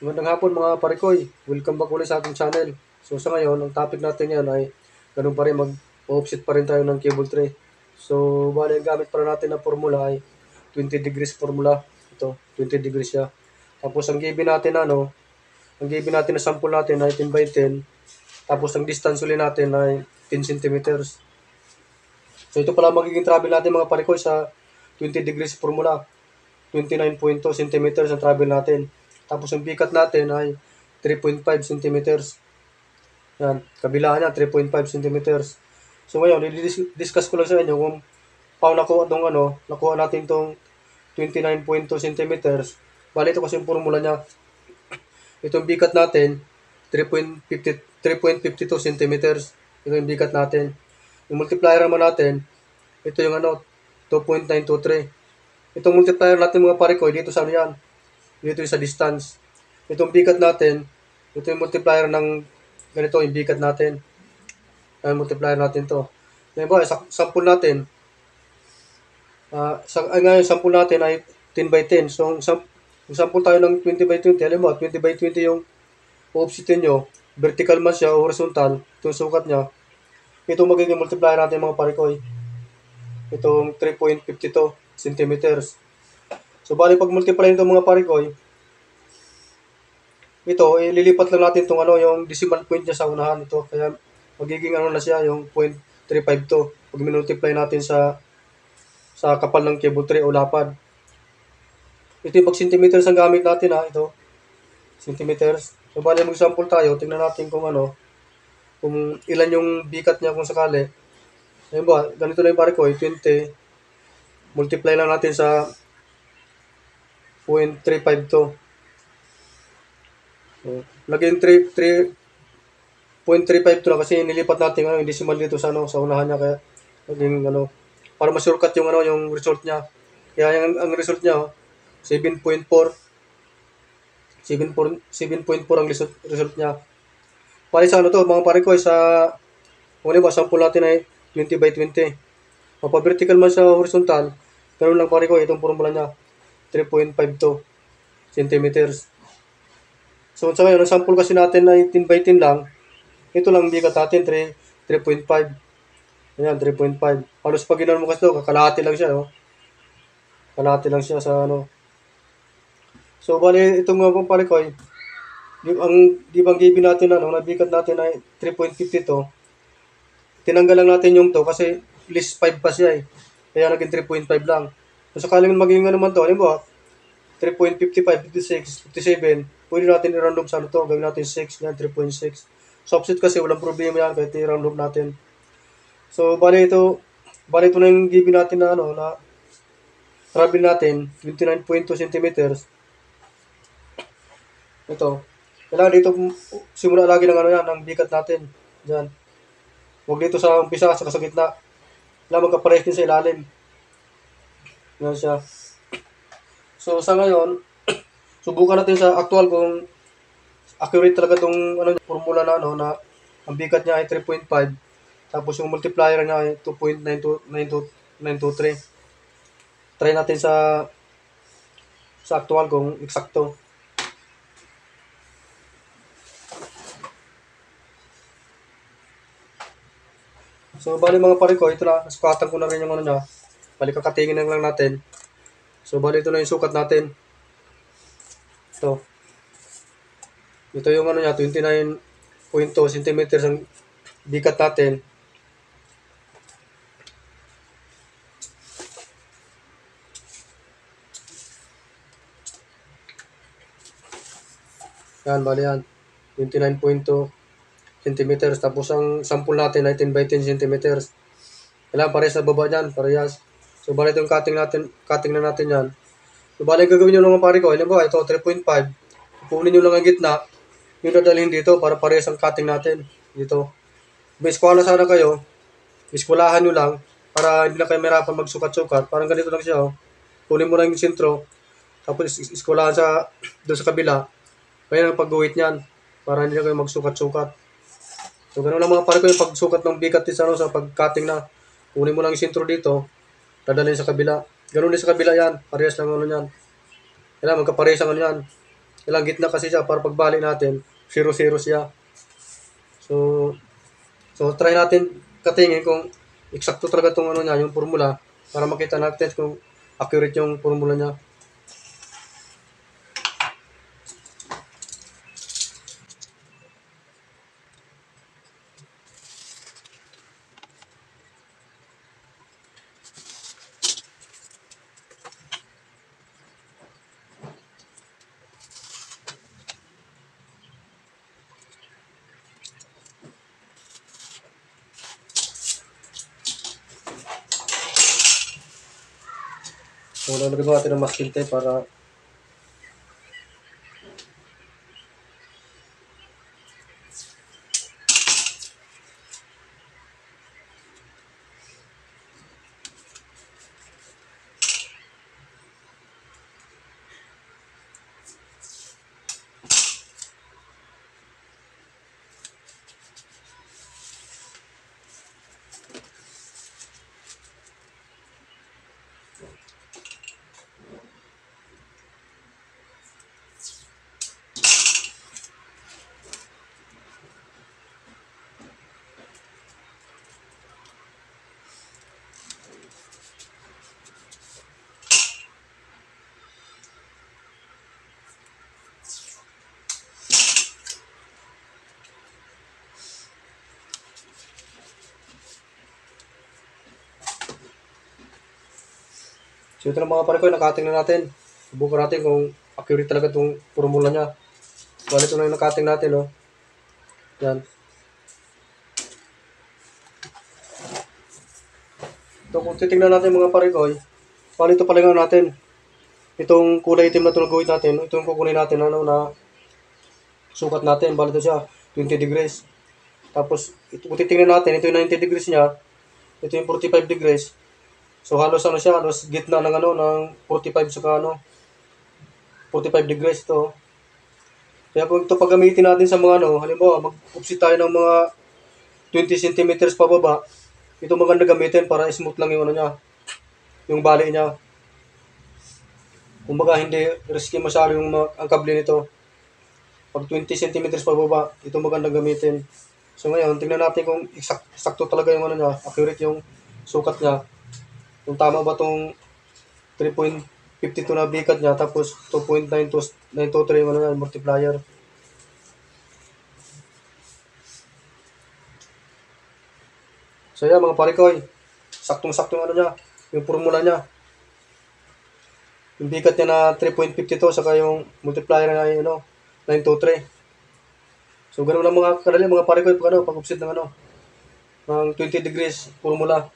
Magandang hapon mga parikoy. Welcome back ulit sa ating channel. So sa ngayon, ang topic natin yan ay ganun pa rin mag-offset pa rin tayo ng cable tray. So bali ang gamit para natin na formula ay 20 degrees formula. Ito, 20 degrees siya. Tapos ang given natin ang given natin na sample natin ay 10 by 10. Tapos ang distance ulit natin ay 10 centimeters. So ito pala magiging travel natin mga parikoy sa 20 degrees formula. 29.2 centimeters ang travel natin. Tapos ang bikat natin ay 3.5 centimeters. Yan, kabila niya 3.5 centimeters. So ngayon, i-discuss ko lang sa inyo kung paano nakuha natin itong 29.2 centimeters. Bali ito kasi yung formula niya. Itong bikat natin, 3.52 centimeters. Ito yung bikat natin. Yung multiplier naman natin, ito yung 2.923. Itong multiplier natin mga pare ko, dito sa yan. Dito yung sa distance. Itong bigat natin, ito yung multiplier ng ganito, yung bigat natin. Ayan, multiplier natin to. Ngayon ba, sample natin. Ngayon, sample natin ay 10 by 10. So, yung sample tayo ng 20 by 20, alam mo, 20 by 20 yung offsetin nyo. Vertical man siya o horizontal, ito yung sukat niya. Ito magiging multiplier natin mga pare ko. Itong 3.52 centimeters. So, bali pag multiply nito mga pare ko, ito, ililipat lang natin itong yung decimal point niya sa unahan ito. Kaya magiging na siya, yung 0.352. Pag minultiply natin sa kapal ng cable tray o lapad. Ito yung pag centimeters ang gamit natin ito. Centimeters. So, bali mag-sample tayo. Tingnan natin kung ilan yung bikat niya kung sakali. Ayun ba, ganito na yung pare ko, 20. Multiply lang natin sa 0.352. So, lagyan 3.352 lang kasi nilipat natin yung decimal dito sa unahan niya kaya laging para ma-shortcut yung yung result niya. Kaya ang result niya 7.4 ang result niya. Pare sa to mga pare ko sa sample natin ay 20 by 20. Mapa-vertical man sa horizontal, ganun lang pare ko itong formula niya 3.52 centimeters. So sa ngayon, ang sample kasi natin ay 10 by 10 lang. Ito lang bigat natin, 3.5. Ayan, 3.5. Halos pag ginawa mo kasi ito, kalahati lang siya. Kalahati lang siya sa So, bali, itong mga pare ko di bang given natin nabigat natin ay 3.52. Tinanggal lang natin yung to kasi list 5 pa siya Kaya naging 3.5 lang. So, sakaling maging naman to, alam mo 3.55, 56, 57, pwede natin i-round sa gawin natin 6, yan, 3.6. Sa offset kasi, walang problema yan, kahit i-round natin. So, bali ito na yung given natin na travel natin, 29.2 centimeters. Ito. Kailangan dito, simula lagi ng ng bigat natin. Diyan. Huwag dito sa umpisa, sa gitna. Kailangan magkapares din sa ilalim. Yan siya. So, sa ngayon, subukan natin sa actual kung accurate talaga itong formula na ang bigat niya ay 3.5. Tapos yung multiplier niya ay 2.923. Try natin sa actual kung eksakto. So, bali mga pare ko, ito na. Nasukatan ko na rin yung niya. Bali, kakatingin lang natin. So, bali ito na yung sukat natin. Ito yung niya, 29.2 centimeters ang bigat natin. Yan, bali yan. 29.2 centimeters. Tapos ang sample natin ay 10 by 10 centimeters. Kailangan parehas na baba dyan, parehas. So, bali itong cutting na natin yan. So, bali gagawin nyo lang mga pare ko. Alam ba, ito 3.5. Pupunin nyo lang ang gitna. Yung dadalhin dito para parehas ang cutting natin. Dito. May eskwala sana kayo. Eskwalahan nyo lang para hindi na kayo mahirapan magsukat-sukat. Parang ganito lang siya. Kunin mo lang yung sentro. Tapos eskwalahan doon sa kabila. Kaya ang pag-guhit niyan para hindi na kayo magsukat-sukat. So, ganun lang mga pare ko yung pagsukat ng bigat sa pag-cutting na. Kunin mo lang yung sentro dito. Dadalhin sa kabila. Ganun din sa kabila yan. Parehas lang yan. Kailangan magkaparehas ang yan. ilang gitna kasi siya para pagbalik natin, 0-0 siya. So, try natin katingin kung eksakto talaga itong ano niya, yung formula, para makita natin kung accurate yung formula niya. So, lalagyan natin ng masking tape para so ito na mga pare ko, nakating na natin. Subukan natin kung accurate talaga itong formula niya. Bali ito na yung nakating natin, oh. Yan. Ito kung titingnan natin mga pare ko, bali ito pala nga natin. Itong kulay itim na ito na gawin natin, ito yung kukunin natin, ano, na sukat natin. Bali ito siya, 20 degrees. Tapos, ito, kung titingnan natin, ito yung 90 degrees niya, ito yung 45 degrees. So halos ano siya, halos gitna ng ano ng 45 saka ano 45 degrees to. Kaya kung ito paggamitin natin sa mga ano, halimbawa mag-upsit tayo ng mga 20 centimeters pababa, ito maganda gamitin para smooth lang yung ano niya, yung bali niya. Kumbaga hindi risky masyado yung ang kable nito. Pag 20 centimeters pababa, ito maganda gamitin. So ngayon, tingnan natin kung eksakto talaga yung ano niya, accurate yung sukat niya. Kung tama ba itong 3.52 na bikat niya, tapos 2.923 ano na, multiplier. So yan mga parikoy, saktong-saktong ano niya, yung formula niya. Yung bikat niya na 3.52, saka yung multiplier na yung ano, 923. So ganun lang mga kadali mga parikoy pag upsit ng ano, ng 20 degrees formula.